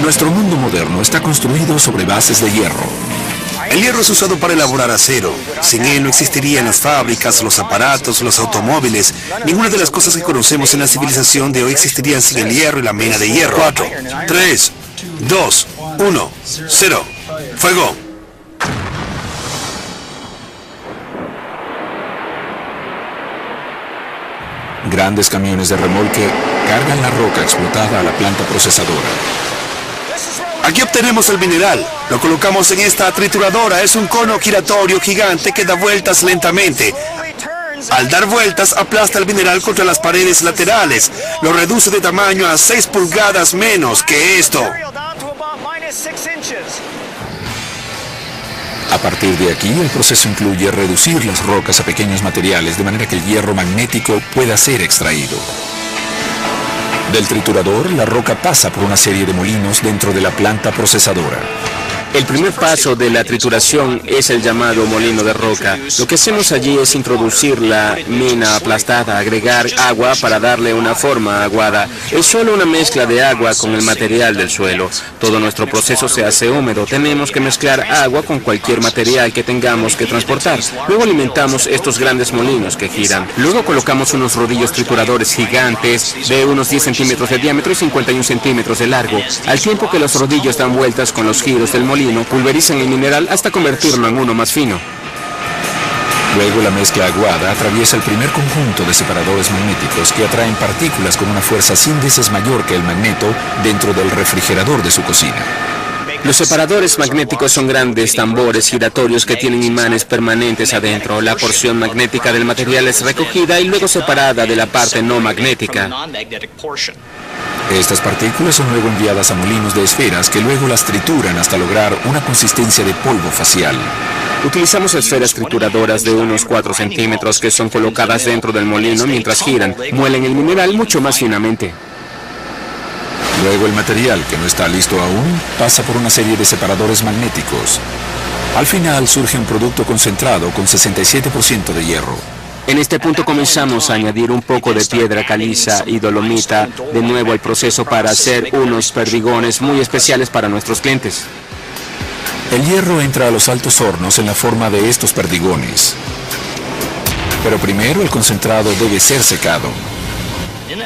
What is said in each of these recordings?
Nuestro mundo moderno está construido sobre bases de hierro. El hierro es usado para elaborar acero. Sin él no existirían las fábricas, los aparatos, los automóviles. Ninguna de las cosas que conocemos en la civilización de hoy existirían sin el hierro y la mina de hierro. 4, 3, 2, 1, 0. ¡Fuego! Grandes camiones de remolque cargan la roca explotada a la planta procesadora. Aquí obtenemos el mineral. Lo colocamos en esta trituradora. Es un cono giratorio gigante que da vueltas lentamente. Al dar vueltas, aplasta el mineral contra las paredes laterales. Lo reduce de tamaño a 6 pulgadas menos que esto. A partir de aquí, el proceso incluye reducir las rocas a pequeños materiales de manera que el hierro magnético pueda ser extraído. Del triturador, la roca pasa por una serie de molinos dentro de la planta procesadora. El primer paso de la trituración es el llamado molino de roca. Lo que hacemos allí es introducir la mina aplastada, agregar agua para darle una forma aguada. Es solo una mezcla de agua con el material del suelo. Todo nuestro proceso se hace húmedo. Tenemos que mezclar agua con cualquier material que tengamos que transportar. Luego alimentamos estos grandes molinos que giran. Luego colocamos unos rodillos trituradores gigantes de unos 10 centímetros de diámetro y 51 centímetros de largo. Al tiempo que los rodillos dan vueltas con los giros del molino, pulverizan el mineral hasta convertirlo en uno más fino. Luego la mezcla aguada atraviesa el primer conjunto de separadores magnéticos que atraen partículas con una fuerza 100 veces mayor que el magneto dentro del refrigerador de su cocina. Los separadores magnéticos son grandes tambores giratorios que tienen imanes permanentes adentro. La porción magnética del material es recogida y luego separada de la parte no magnética. Estas partículas son luego enviadas a molinos de esferas que luego las trituran hasta lograr una consistencia de polvo facial. Utilizamos esferas trituradoras de unos 4 centímetros que son colocadas dentro del molino mientras giran. Muelen el mineral mucho más finamente. Luego el material, que no está listo aún, pasa por una serie de separadores magnéticos. Al final surge un producto concentrado con 67% de hierro. En este punto comenzamos a añadir un poco de piedra caliza y dolomita de nuevo al proceso para hacer unos perdigones muy especiales para nuestros clientes. El hierro entra a los altos hornos en la forma de estos perdigones. Pero primero el concentrado debe ser secado.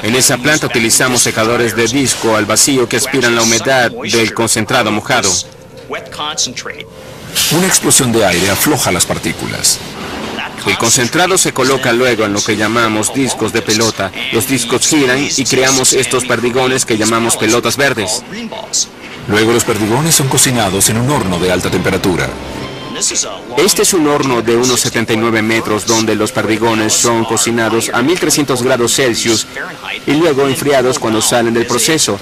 En esa planta utilizamos secadores de disco al vacío que aspiran la humedad del concentrado mojado. Una explosión de aire afloja las partículas. El concentrado se coloca luego en lo que llamamos discos de pelota. Los discos giran y creamos estos perdigones que llamamos pelotas verdes. Luego los perdigones son cocinados en un horno de alta temperatura. Este es un horno de unos 79 metros donde los perdigones son cocinados a 1300 grados Celsius y luego enfriados cuando salen del proceso.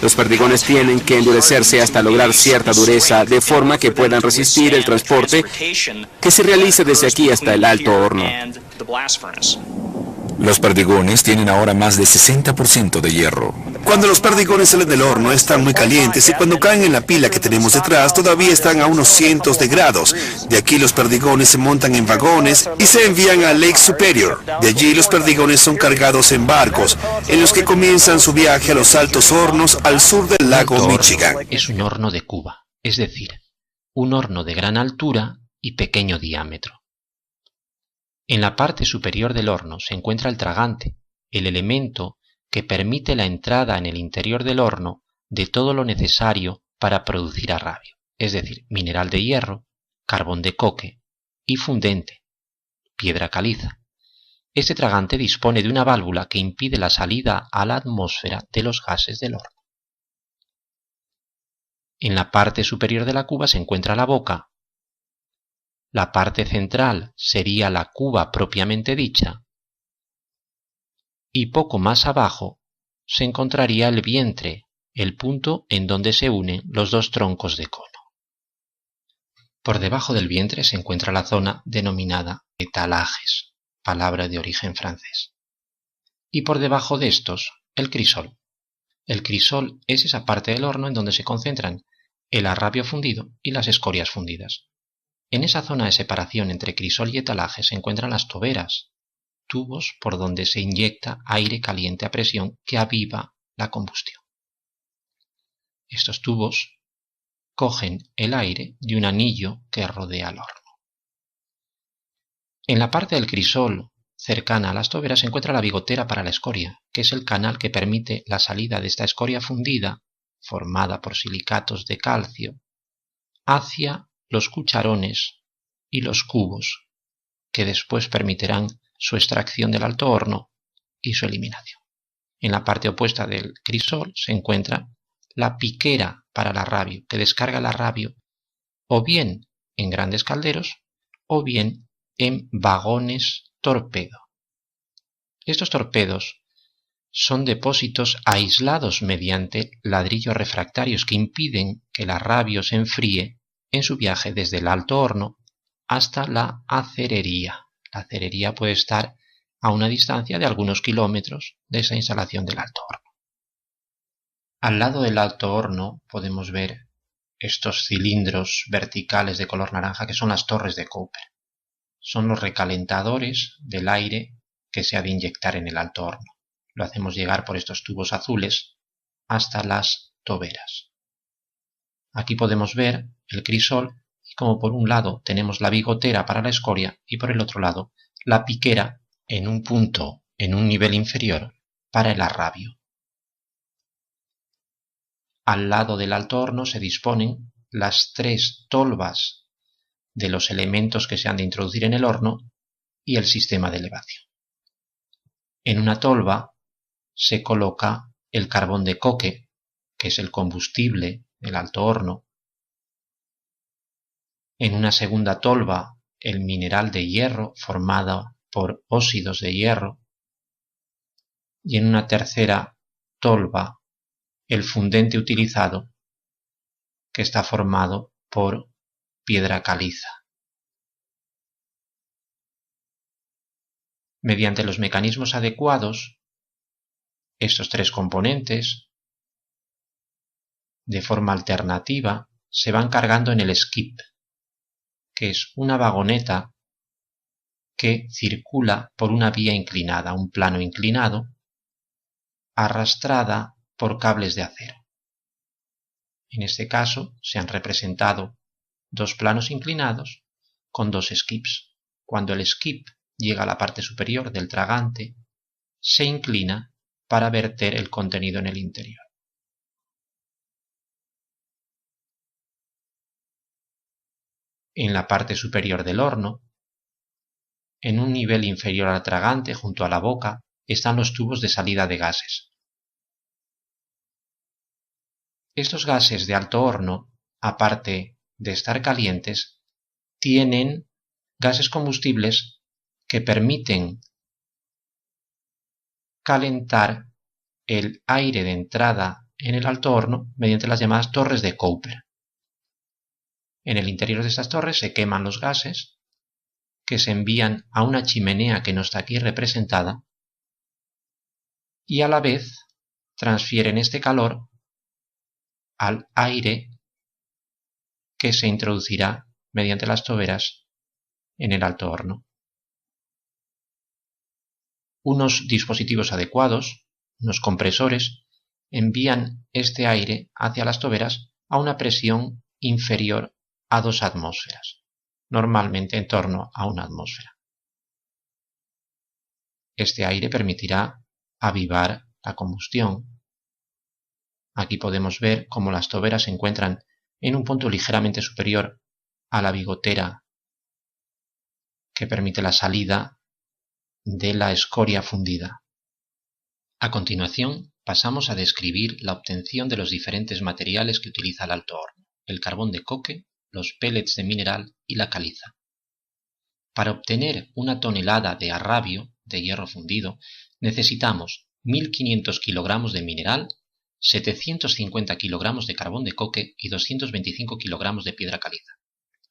Los perdigones tienen que endurecerse hasta lograr cierta dureza de forma que puedan resistir el transporte que se realice desde aquí hasta el alto horno. Los perdigones tienen ahora más de 60% de hierro. Cuando los perdigones salen del horno están muy calientes y cuando caen en la pila que tenemos detrás todavía están a unos cientos de grados. De aquí los perdigones se montan en vagones y se envían a Lake Superior. De allí los perdigones son cargados en barcos, en los que comienzan su viaje a los altos hornos al sur del lago Michigan. Es un horno de cuba, es decir, un horno de gran altura y pequeño diámetro. En la parte superior del horno se encuentra el tragante, el elemento que permite la entrada en el interior del horno de todo lo necesario para producir arrabio, es decir, mineral de hierro, carbón de coque y fundente, piedra caliza. Este tragante dispone de una válvula que impide la salida a la atmósfera de los gases del horno. En la parte superior de la cuba se encuentra la boca. La parte central sería la cuba propiamente dicha, y poco más abajo se encontraría el vientre, el punto en donde se unen los dos troncos de cono. Por debajo del vientre se encuentra la zona denominada étalages, palabra de origen francés. Y por debajo de estos, el crisol. El crisol es esa parte del horno en donde se concentran el arrabio fundido y las escorias fundidas. En esa zona de separación entre crisol y etalaje se encuentran las toberas, tubos por donde se inyecta aire caliente a presión que aviva la combustión. Estos tubos cogen el aire de un anillo que rodea el horno. En la parte del crisol cercana a las toberas se encuentra la bigotera para la escoria, que es el canal que permite la salida de esta escoria fundida, formada por silicatos de calcio, hacia los cucharones y los cubos, que después permitirán su extracción del alto horno y su eliminación. En la parte opuesta del crisol se encuentra la piquera para el arrabio, que descarga el arrabio o bien en grandes calderos o bien en vagones torpedo. Estos torpedos son depósitos aislados mediante ladrillos refractarios que impiden que el arrabio se enfríe en su viaje desde el alto horno hasta la acerería. La acerería puede estar a una distancia de algunos kilómetros de esa instalación del alto horno. Al lado del alto horno podemos ver estos cilindros verticales de color naranja que son las torres de Cooper. Son los recalentadores del aire que se ha de inyectar en el alto horno. Lo hacemos llegar por estos tubos azules hasta las toberas. Aquí podemos ver el crisol y como por un lado tenemos la bigotera para la escoria y por el otro lado la piquera en un punto, en un nivel inferior, para el arrabio. Al lado del alto horno se disponen las tres tolvas de los elementos que se han de introducir en el horno y el sistema de elevación. En una tolva se coloca el carbón de coque, que es el combustible del alto horno. En una segunda tolva el mineral de hierro formado por óxidos de hierro. Y en una tercera tolva el fundente utilizado, que está formado por piedra caliza. Mediante los mecanismos adecuados, estos tres componentes, de forma alternativa, se van cargando en el skip, que es una vagoneta que circula por una vía inclinada, un plano inclinado, arrastrada por cables de acero. En este caso se han representado dos planos inclinados con dos skips. Cuando el skip llega a la parte superior del tragante, se inclina para verter el contenido en el interior. En la parte superior del horno, en un nivel inferior al tragante, junto a la boca, están los tubos de salida de gases. Estos gases de alto horno, aparte de estar calientes, tienen gases combustibles que permiten calentar el aire de entrada en el alto horno mediante las llamadas torres de Cooper. En el interior de estas torres se queman los gases que se envían a una chimenea que no está aquí representada y a la vez transfieren este calor al aire que se introducirá mediante las toberas en el alto horno. Unos dispositivos adecuados, unos compresores, envían este aire hacia las toberas a una presión inferior a 2 atmósferas, normalmente en torno a 1 atmósfera. Este aire permitirá avivar la combustión. Aquí podemos ver cómo las toberas se encuentran en un punto ligeramente superior a la bigotera que permite la salida de la escoria fundida. A continuación, pasamos a describir la obtención de los diferentes materiales que utiliza el alto horno, el carbón de coque, los pellets de mineral y la caliza. Para obtener una tonelada de arrabio, de hierro fundido, necesitamos 1500 kilogramos de mineral, 750 kilogramos de carbón de coque y 225 kilogramos de piedra caliza.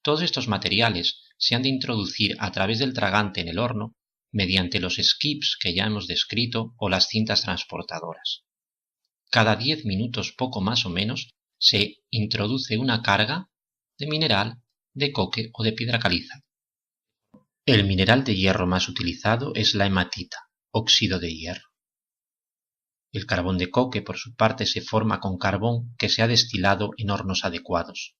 Todos estos materiales se han de introducir a través del tragante en el horno mediante los skips que ya hemos descrito o las cintas transportadoras. Cada 10 minutos poco más o menos se introduce una carga de mineral, de coque o de piedra caliza. El mineral de hierro más utilizado es la hematita, óxido de hierro. El carbón de coque, por su parte, se forma con carbón que se ha destilado en hornos adecuados.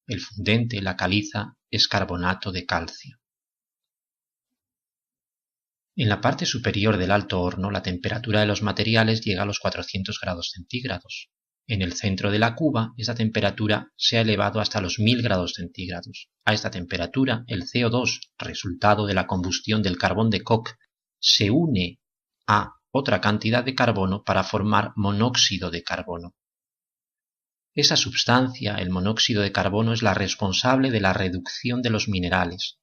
El fundente, la caliza, es carbonato de calcio. En la parte superior del alto horno, la temperatura de los materiales llega a los 400 grados centígrados. En el centro de la cuba, esta temperatura se ha elevado hasta los 1000 grados centígrados. A esta temperatura, el CO2, resultado de la combustión del carbón de coque, se une a otra cantidad de carbono para formar monóxido de carbono. Esa sustancia, el monóxido de carbono, es la responsable de la reducción de los minerales.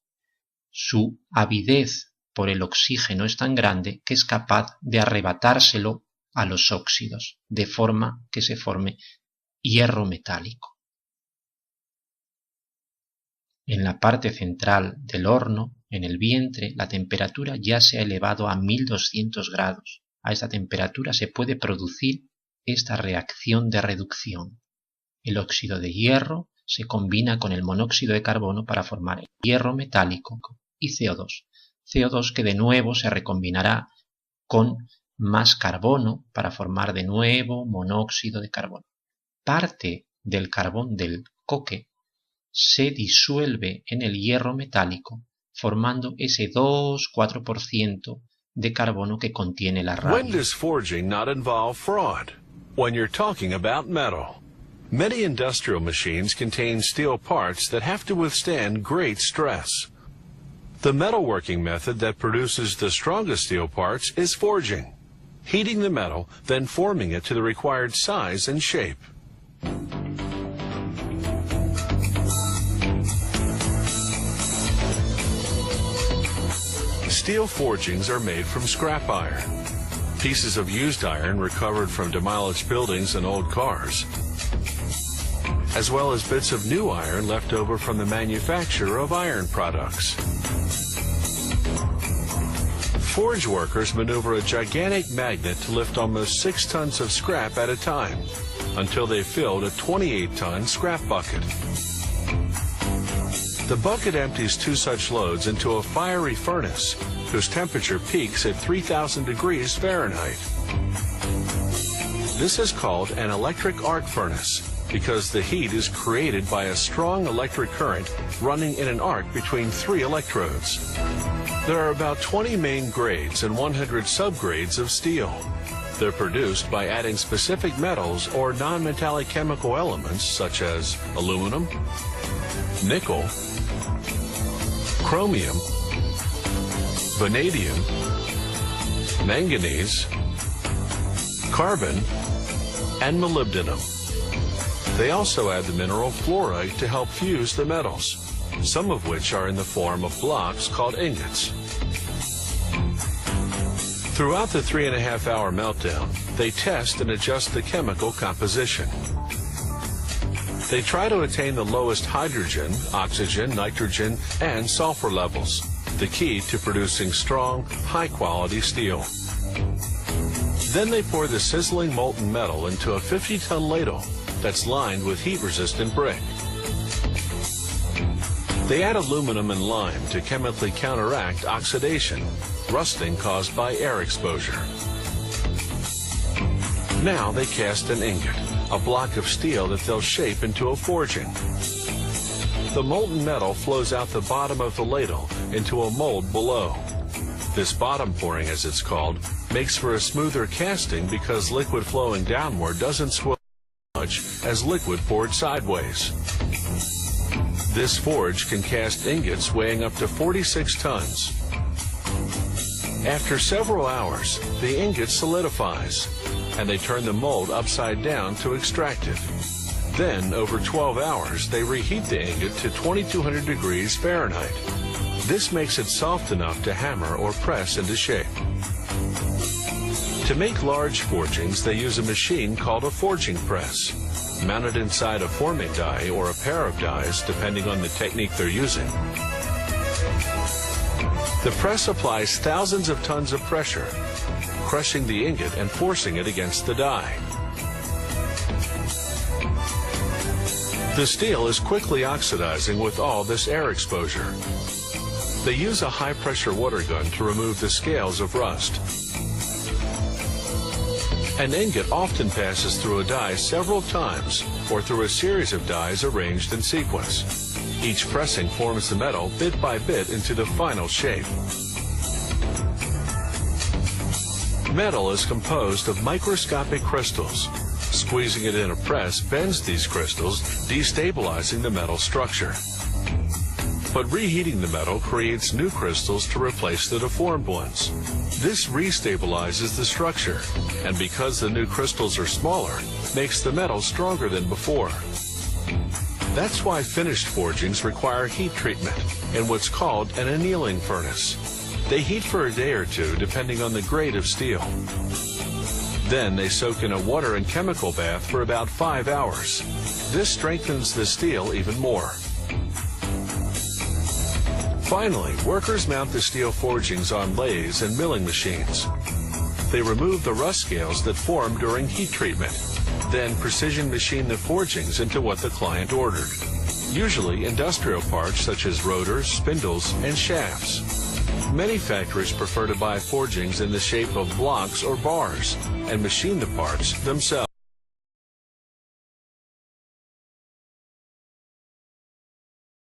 Su avidez por el oxígeno es tan grande que es capaz de arrebatárselo a los óxidos, de forma que se forme hierro metálico. En la parte central del horno, en el vientre, la temperatura ya se ha elevado a 1200 grados. A esta temperatura se puede producir esta reacción de reducción. El óxido de hierro se combina con el monóxido de carbono para formar hierro metálico y CO2. CO2 que de nuevo se recombinará con más carbono para formar de nuevo monóxido de carbono. Parte del carbón del coque se disuelve en el hierro metálico formando ese 2-4% de carbono que contiene la radio. When does forging not involve fraud? When you're talking about metal. Many industrial machines contain steel parts that have to withstand great stress. The metalworking method that produces the strongest steel parts is forging. Heating the metal, then forming it to the required size and shape. Steel forgings are made from scrap iron. Pieces of used iron recovered from demolished buildings and old cars, as well as bits of new iron left over from the manufacture of iron products. Forge workers maneuver a gigantic magnet to lift almost 6 tons of scrap at a time, until they filled a 28-ton scrap bucket. The bucket empties 2 such loads into a fiery furnace, whose temperature peaks at 3,000 degrees Fahrenheit. This is called an electric arc furnace, because the heat is created by a strong electric current running in an arc between 3 electrodes. There are about 20 main grades and 100 subgrades of steel. They're produced by adding specific metals or non-metallic chemical elements such as aluminum, nickel, chromium, vanadium, manganese, carbon, and molybdenum. They also add the mineral fluorite to help fuse the metals, some of which are in the form of blocks called ingots. Throughout the 3.5-hour meltdown, they test and adjust the chemical composition. They try to attain the lowest hydrogen, oxygen, nitrogen, and sulfur levels, the key to producing strong, high-quality steel. Then they pour the sizzling molten metal into a 50-ton ladle that's lined with heat-resistant brick. They add aluminum and lime to chemically counteract oxidation, rusting caused by air exposure. Now they cast an ingot, a block of steel that they'll shape into a forging. The molten metal flows out the bottom of the ladle into a mold below. This bottom pouring, as it's called, makes for a smoother casting because liquid flowing downward doesn't swell as much as liquid poured sideways. This forge can cast ingots weighing up to 46 tons. After several hours, the ingot solidifies, and they turn the mold upside down to extract it. Then, over 12 hours, they reheat the ingot to 2200 degrees Fahrenheit. This makes it soft enough to hammer or press into shape. To make large forgings, they use a machine called a forging press, mounted inside a forming die or a pair of dies, depending on the technique they're using. The press applies thousands of tons of pressure, crushing the ingot and forcing it against the die. The steel is quickly oxidizing with all this air exposure. They use a high-pressure water gun to remove the scales of rust. An ingot often passes through a die several times or through a series of dies arranged in sequence. Each pressing forms the metal bit by bit into the final shape. Metal is composed of microscopic crystals. Squeezing it in a press bends these crystals, destabilizing the metal structure. But reheating the metal creates new crystals to replace the deformed ones. This restabilizes the structure, and because the new crystals are smaller, makes the metal stronger than before. That's why finished forgings require heat treatment in what's called an annealing furnace. They heat for a day or two depending on the grade of steel. Then they soak in a water and chemical bath for about 5 hours. This strengthens the steel even more. Finally, workers mount the steel forgings on lathes and milling machines. They remove the rust scales that form during heat treatment, then precision machine the forgings into what the client ordered. Usually industrial parts such as rotors, spindles, and shafts. Many factories prefer to buy forgings in the shape of blocks or bars and machine the parts themselves.